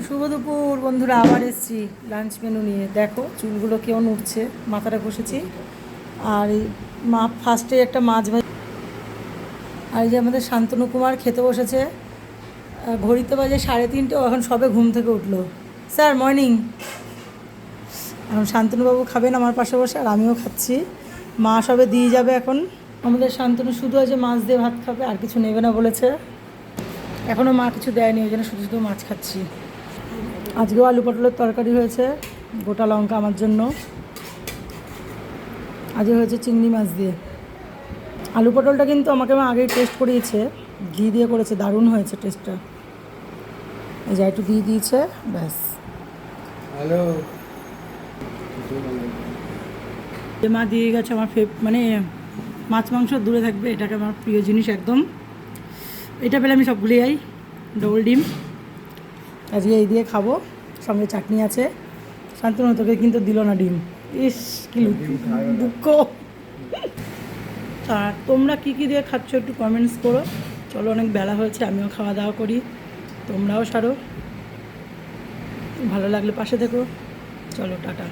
শুভ দুপুর বন্ধুরা, আবার এসেছি লাঞ্চ মেনু নিয়ে। দেখো চুলগুলো কেমন উঠছে, মাথাটা ঘষেছি। আর এই ফার্স্টে একটা মাছ ভাজি। আর এই যে আমাদের শান্তনু কুমার খেতে বসেছে। ঘড়িতে বাজে 3:30, এখন সবে ঘুম থেকে উঠলো। Sir morning. এখন শান্তনুবাবু খাবেন আমার পাশে বসে, আর আমিও খাচ্ছি। মা সবে দিয়ে যাবে এখন। আমাদের শান্তনু শুধু আজ মাছ দিয়ে ভাত খাবে, আর কিছু নেবে না বলেছে। এখনও মা কিছু দেয়নি, ওই জন্য শুধু শুধু মাছ খাচ্ছি। আজকেও আলু পটলের তরকারি হয়েছে, গোটা লঙ্কা আমার জন্য। আজকে হয়েছে চিংড়ি মাছ দিয়ে। আলু পটলটা কিন্তু আমাকে আগেই টেস্ট করিয়েছে, ঘি দিয়ে করেছে, দারুণ হয়েছে টেস্টটা। এই যে একটু ঘি দিয়েছে, ব্যাস। হ্যালো। যে মা দিয়ে গেছে আমার মানে মাছ মাংস দূরে থাকবে, এটাকে আমার প্রিয় জিনিস একদম। এটা পেলে আমি সব ভুলে যাই। ডবল ডিম আজকে এই দিয়ে খাবো, সঙ্গে চাটনি আছে। শান্তনু তোকে কিন্তু দিল না ডিম। ইস কি দুঃখ। আর তোমরা কী কী দিয়ে খাচ্ছ একটু কমেন্টস করো। চলো, অনেক বেলা হয়েছে, আমিও খাওয়া দাওয়া করি, তোমরাও সারো। ভালো লাগলে পাশে থেকো। চলো, টাটা।